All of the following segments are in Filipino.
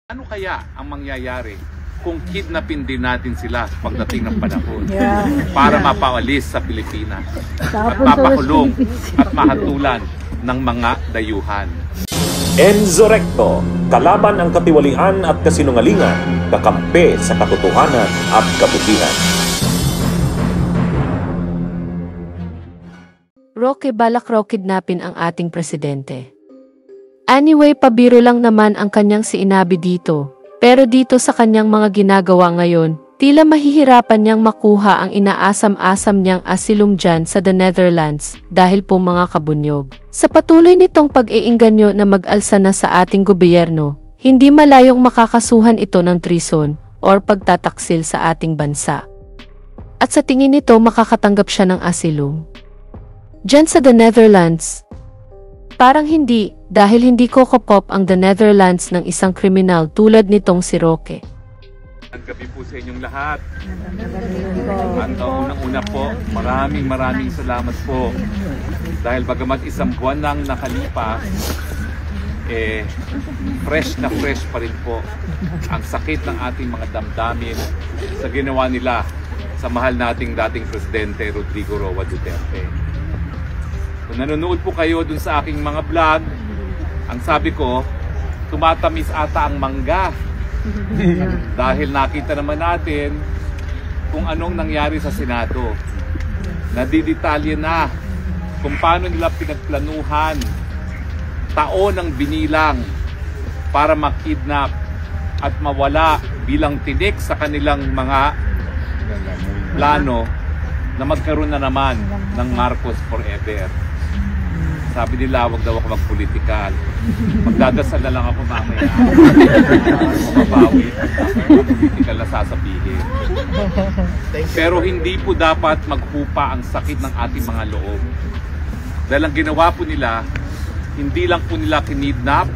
Ano kaya ang mangyayari kung kidnapin din natin sila pagdating ng panahon para mapaalis sa Pilipinas at mapakulong at mahatulan ng mga dayuhan? Enzo Recto, kalaban ang katiwalian at kasinungalingan, kakampi sa katotohanan at kabutihan. Roque, balak raw kidnapin ang ating presidente. Anyway, pabiro lang naman ang kanyang sinabi dito. Pero dito sa kanyang mga ginagawa ngayon, tila mahihirapan niyang makuha ang inaasam-asam niyang asilum dyan sa The Netherlands dahil po mga kabunyog. Sa patuloy nitong pag-iinganyo na mag-alsa na sa ating gobyerno, hindi malayong makakasuhan ito ng treason or pagtataksil sa ating bansa. At sa tingin nito makakatanggap siya ng asilum dyan sa The Netherlands. Parang hindi, dahil hindi kokopop ang The Netherlands ng isang kriminal tulad nitong si Roque. Gabi po sa inyong lahat. At unang-una po, maraming salamat po. Dahil bagamat isang buwan lang nakalipas, fresh na fresh pa rin po ang sakit ng ating mga damdamin sa ginawa nila sa mahal nating dating Presidente Rodrigo Roa Duterte. Kung nanonood po kayo dun sa aking mga vlog, ang sabi ko, tumatamis ata ang mangga. Dahil nakita naman natin kung anong nangyari sa Senado. Nadidetalye na kung paano nila pinagplanuhan taon ng binilang para makidnap at mawala bilang tinik sa kanilang mga plano na magkaroon na naman ng Marcos forever. Sabi nila, wag daw ako magpolitikal. Magdadasal na lang ako mamaya. Mabawi. Politikal na sasabihin. Pero hindi po dapat maghupa ang sakit ng ating mga loob. Dahil ang ginawa po nila, hindi lang po nila kinidnap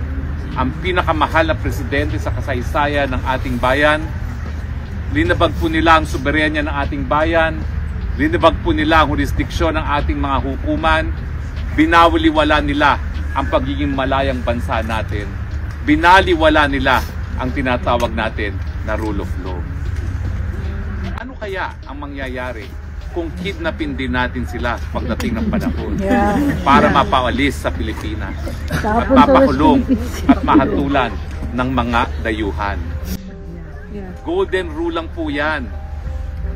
ang pinakamahal na presidente sa kasaysayan ng ating bayan. Linabag po nila ang soberenya ng ating bayan. Linabag po nila ang jurisdiksyon ng ating mga hukuman. Binawaliwala nila ang pagiging malayang bansa natin. Binaliwala nila ang tinatawag natin na rule of law. Ano kaya ang mangyayari kung kidnapin din natin sila pagdating ng panahon para mapaalis sa Pilipinas at mapakulong at mahatulan ng mga dayuhan? Golden rule lang po yan.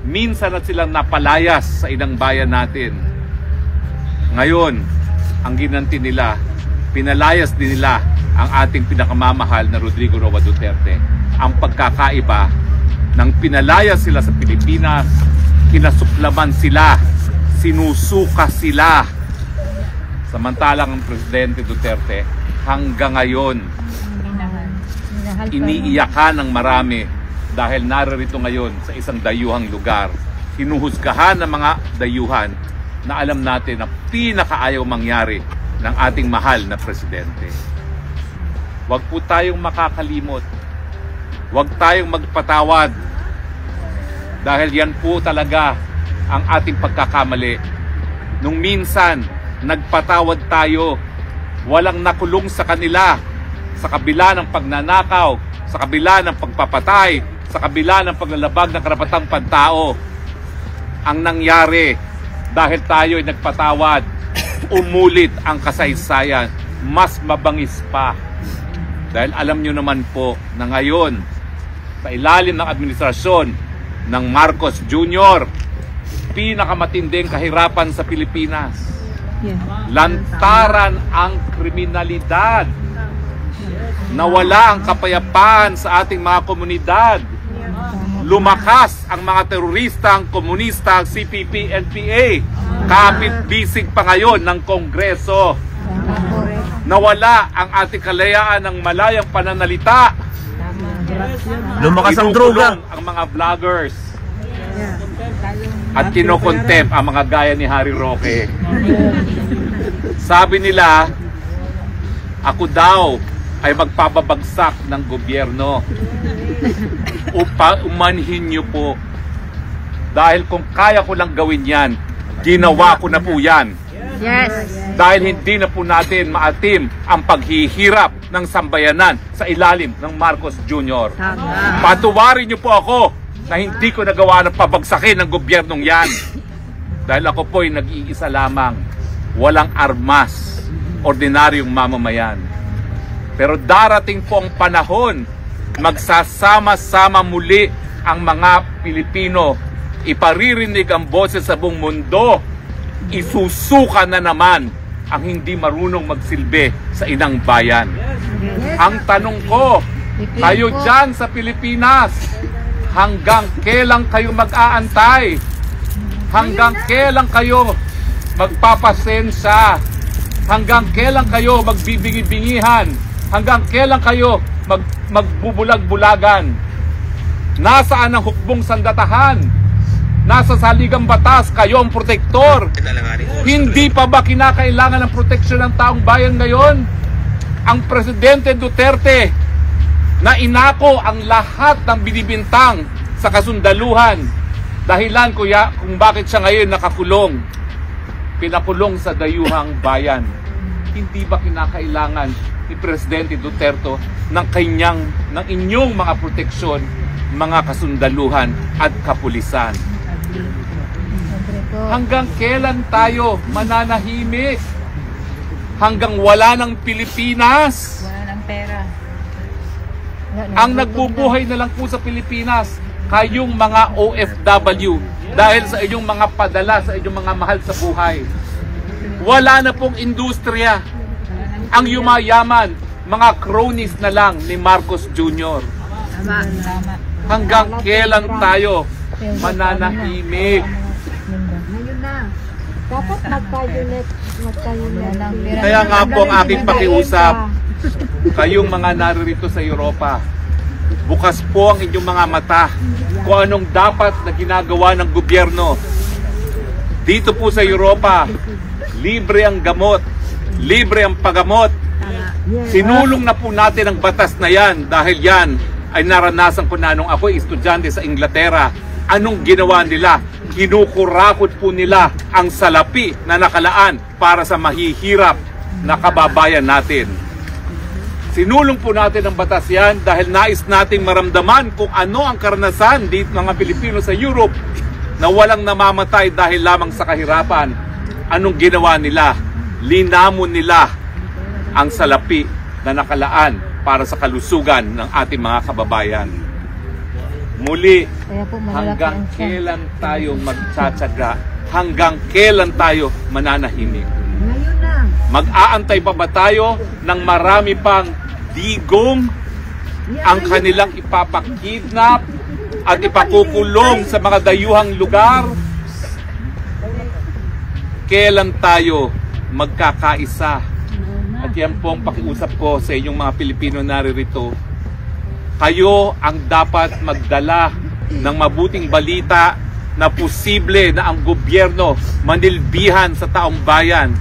Minsan na silang napalayas sa inang bayan natin. Ngayon, ang ginanti nila, pinalayas din nila ang ating pinakamamahal na Rodrigo Roa Duterte. Ang pagkakaiba, nang pinalayas sila sa Pilipinas, kinasuklaman sila, sinusuka sila. Samantalang ang Presidente Duterte, hanggang ngayon, iniiyakan ng marami dahil naririto ngayon sa isang dayuhang lugar. Hinuhusgahan ng mga dayuhan na alam natin na pinakaayaw mangyari ng ating mahal na presidente. Huwag po tayong makakalimot. Huwag tayong magpatawad. Dahil yan po talaga ang ating pagkakamali. Nung minsan, nagpatawad tayo, walang nakulong sa kanila, sa kabila ng pagnanakaw, sa kabila ng pagpapatay, sa kabila ng paglalabag ng karapatang pantao. Ang nangyari, dahil tayo ay nagpatawad, umulit ang kasaysayan, mas mabangis pa. Dahil alam nyo naman po na ngayon, sa ilalim ng administrasyon ng Marcos Jr., pinakamatinding kahirapan sa Pilipinas. Lantaran ang kriminalidad. Nawala ang kapayapaan sa ating mga komunidad. Lumakas ang mga teroristang komunista, CPP, NPA. Kapit-bisig pa ngayon ng Kongreso. Nawala ang ating kalayaan ng malayang pananalita. Lumakas ang droga. Ang mga vloggers. At kinokontempt ang mga gaya ni Harry Roque. Sabi nila, ako daw ay magpapabagsak ng gobyerno. Umanhin niyo po. Dahil kung kaya ko lang gawin yan, ginawa ko na po yan. Yes. Dahil hindi na po natin maatim ang paghihirap ng sambayanan sa ilalim ng Marcos Jr. Tama. Patuwarin niyo po ako na hindi ko nagawa ng pabagsakin ng gobyernong yan. Dahil ako po ay nag-iisa lamang, walang armas, ordinaryong mamamayan. Pero darating po ang panahon, magsasama-sama muli ang mga Pilipino, iparirinig ang boses sa buong mundo, isusuka na naman ang hindi marunong magsilbi sa inang bayan. Ang tanong ko, kayo dyan sa Pilipinas, hanggang kailan kayo mag-aantay? Hanggang kailan kayo magpapasensya? Hanggang kailan kayo magbibingi-bingihan? Hanggang kailan kayo magbubulag-bulagan? Nasaan ang hukbong sandatahan? Nasa saligang batas, kayo ang protektor. Hindi pa ba kinakailangan ng proteksyon ng taong bayan ngayon? Ang Presidente Duterte na inako ang lahat ng binibintang sa kasundaluhan. Dahilan kuya kung bakit siya ngayon nakakulong. Pinakulong sa dayuhang bayan. Hindi ba kinakailangan ni Presidente Duterte ng inyong mga proteksyon, mga kasundaluhan at kapulisan? Hanggang kailan tayo mananahimik? Hanggang wala ng Pilipinas? Wala ng pera. Ang nagbubuhay na lang po sa Pilipinas, kayong mga OFW, dahil sa inyong mga padala, sa inyong mga mahal sa buhay. Wala na pong industriya. Ang yumayaman, mga cronies na lang ni Marcos Jr. Tama. Tama. Hanggang kailan tayo mananahimik? Ngayon na. Dapat magka-unit. Kaya nga po ang aking pakiusap, kayong mga naririto sa Europa, bukas po ang inyong mga mata kung anong dapat na ginagawa ng gobyerno. Dito po sa Europa, libre ang gamot, libre ang paggamot. Sinulong na po natin ang batas na yan dahil yan ay naranasan ko na nung ako estudyante sa Inglaterra. Anong ginawa nila? Kinukurakot po nila ang salapi na nakalaan para sa mahihirap na kababayan natin. Sinulong po natin ang batas yan dahil nais nating maramdaman kung ano ang karanasan dito ng mga Pilipino sa Europe na walang namamatay dahil lamang sa kahirapan. Anong ginawa nila? Linamon nila ang salapi na nakalaan para sa kalusugan ng ating mga kababayan. Muli, hanggang kailan tayo magtsatsaga? Hanggang kailan tayo mananahimik? Ngayon na. Mag-aantay pa ba tayo ng marami pang digong ang kanilang ipapakidnap at ipakukulong sa mga dayuhang lugar? Kailan tayo magkakaisa? At yan po ang pakiusap ko sa inyong mga Pilipino naririto. Kayo ang dapat magdala ng mabuting balita na posible na ang gobyerno manilbihan sa taong bayan,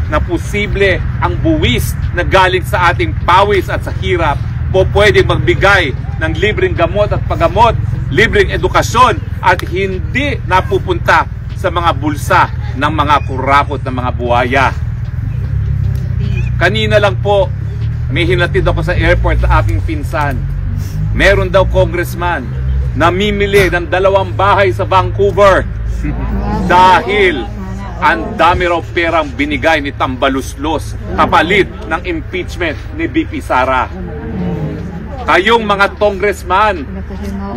na posible ang buwis na galing sa ating pawis at sa hirap po pwedeng magbigay ng libreng gamot at paggamot, libreng edukasyon at hindi napupunta sa mga bulsa ng mga kurakot ng mga buhaya. Kanina lang po, may hinatid ako sa airport na aking pinsan. Meron daw congressman na mimili ng 2 bahay sa Vancouver dahil ang dami raw perang binigay ni Tambaluslos kapalit ng impeachment ni BP Sara. Kayong mga congressman,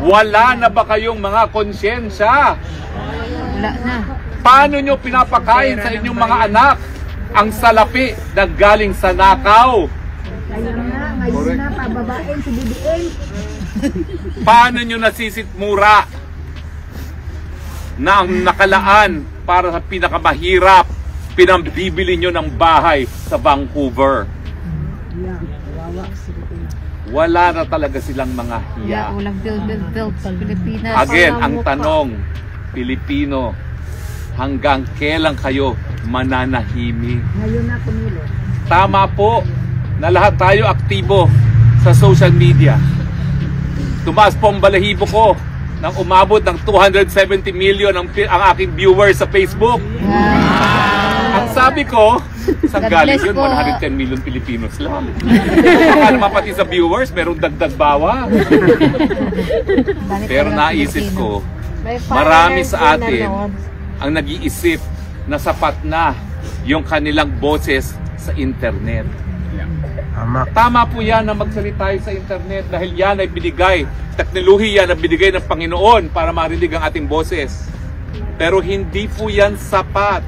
wala na ba kayong mga konsyensya? Wala na. Paano nyo pinapakain sa inyong mga anak ang salapi na galing sa nakaw? Ngayon na, pababain si BBM. Paano nyo nasisitmura na ang nakalaan para sa pinakamahirap, pinambibili nyo ng bahay sa Vancouver? Wala na talaga silang mga hiya. Walang build sa Pilipinas. Again, ang tanong, Pilipino, hanggang kailan kayo mananahimik? Ngayon na kumilo. Tama po na lahat tayo aktibo sa social media. Tumaas po ang balahibo ko nang umabot ng 270 million ang aking viewers sa Facebook. Ang Sabi ko, sa God galing bless yun, po. 110 million Pilipinos lang. Baka naman pati sa viewers, merong dagdag bawa. Dami Pero talagang naisip Pilipino. ko, marami sa atin ang nag-iisip na sapat na yung kanilang boses sa internet. Tama po yan na magsalita tayo sa internet dahil yan ay binigay, teknolohiya na binigay ng Panginoon para marinig ang ating boses. Pero hindi po yan sapat.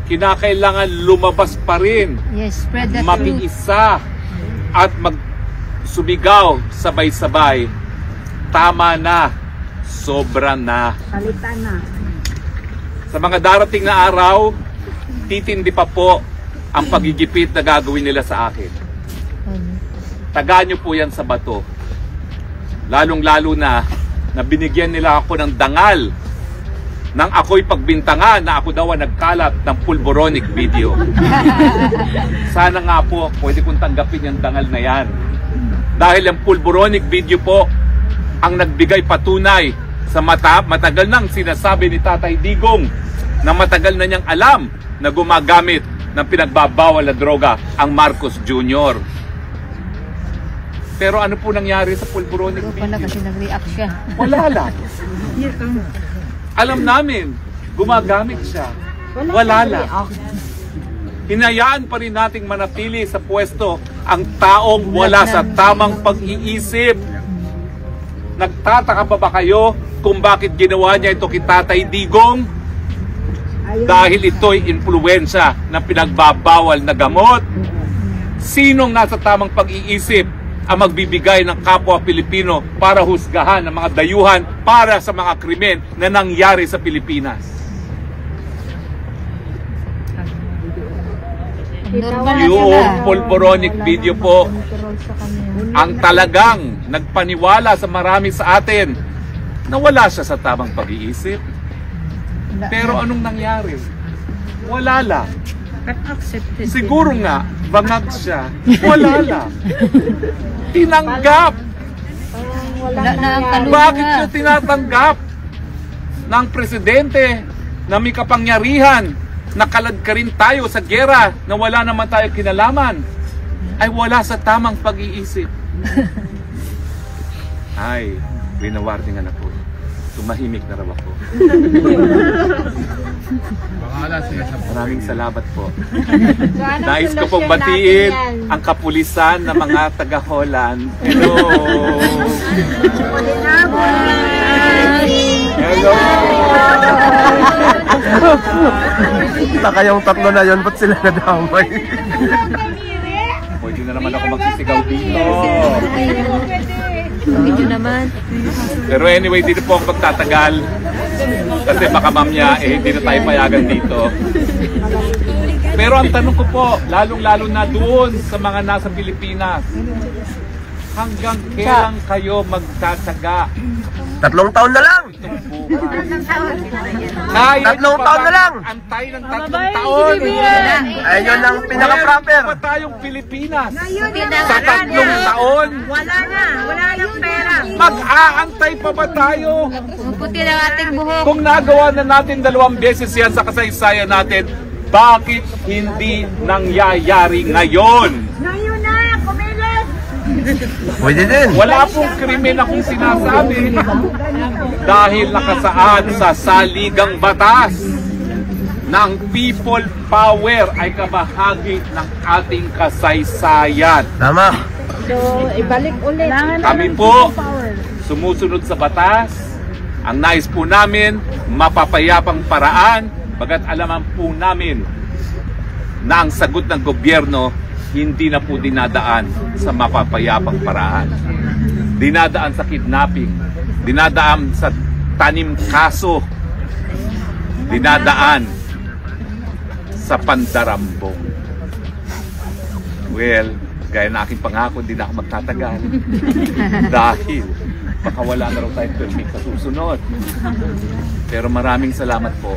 Kinakailangan lumabas pa rin, Yes, spread the truth. makiisa at magsumigaw sabay-sabay. Tama na, sobra na. Palitan na. Sa mga darating na araw, titindi pa po ang pagigipit na gagawin nila sa akin. Tagaan nyo po yan sa bato. Lalong-lalo na binigyan nila ako ng dangal nang ako'y pagbintangan na ako daw ang nagkalat ng pulboronic video. Sana nga po, pwede kong tanggapin yung dangal na yan. Dahil ang pulboronic video po ang nagbigay patunay sa matagal nang sinasabi ni Tatay Digong na matagal na niyang alam na gumagamit ng pinagbabawal na droga ang Marcos Jr. Pero ano po nangyari sa pulboronic Ikaw pala video? kasi nag-react siya. Wala lang. Alam namin, gumagamit siya. Wala lang. Hinayaan pa rin nating manatili sa pwesto ang taong wala sa tamang pag-iisip. Nagtataka pa ba kayo kung bakit ginawa niya ito kay Tatay Digong? Dahil ito'y impluwensya ng pinagbabawal na gamot. Sinong nasa tamang pag-iisip ang magbibigay ng kapwa Pilipino para husgahan ng mga dayuhan para sa mga krimen na nangyari sa Pilipinas? Normal na Yung sila. pulboronic video po ang talagang nagpaniwala sa marami sa atin na wala siya sa tamang pag-iisip. Pero anong nangyari? Wala lang. Siguro nga, bangag siya. Wala lang. Tinanggap. Wala na ang kaluluwa. Bakit siya tinatanggap ng presidente na may kapangyarihan na kaladkarin tayo sa gera na wala naman tayo kinalaman? Ay wala sa tamang pag-iisip. Ay, winawarningan ako. Tumahimik na raw ako. Maraming salamat po. Nais ko pong batiin ang kapulisan ng mga taga-Holland. Hello! Hello! Kita kayong tatlo na yun, ba't sila nadamay? Pwede na naman ako magsisigaw dito. Video naman. Pero anyway, dito po ako magtatagal. Kasi baka mamaya, hindi na tayo payagan dito. Pero ang tanong ko po, lalong-lalo na doon sa mga nasa Pilipinas, hanggang kailan kayo magtataga? 3 taon na lang! Kaya 3 taon na lang! Antay ng 3 taon! Ayun ang pinaka-proper! Meron pa tayong Pilipinas! Pinangalan Sa 3 taon! Wala nang pera. Mag-aantay pa ba tayo? Puti ng ating buhok. Kung nagawa na natin 2 beses yan sa kasaysayan natin, bakit hindi nangyayari ngayon? Ngayon na, kumilos. Pwede din! Wala pong krimen akong sinasabi dahil nakasaad sa saligang batas na ang people power ay kabahagi ng ating kasaysayan. Tama! So, ibalik ulit. Kami po sumusunod sa batas. Ang nais po namin, mapapayapang paraan, bagat alaman po namin na ang sagot ng gobyerno hindi na po dinadaan sa mapapayapang paraan. Dinadaan sa kidnapping, dinadaan sa tanim kaso, dinadaan sa pandarambong. Well, gaya na aking pangako, hindi na ako magtatagal. Dahil baka wala na raw tayong permit sa susunod. Pero maraming salamat po.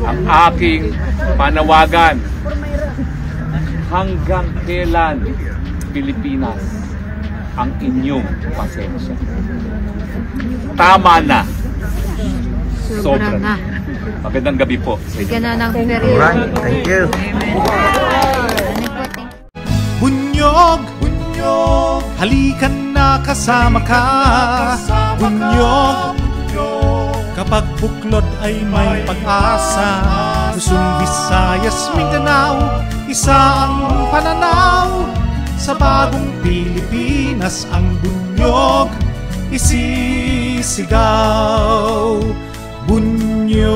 Ang aking panawagan, hanggang kailan Pilipinas ang inyong pasensya? Tama na. Sobra na. Magandang gabi po sa inyo. Bigyan na ng period. Alright, thank you. Bunyog, bunyog, halikan na kasama ka. Bunyog, kapag buklod ay may pag-asa. Luzon, Visayas, Mindanao, isa ang pananaw. Sa bagong Pilipinas ang bunyog isisigaw. Bunyog,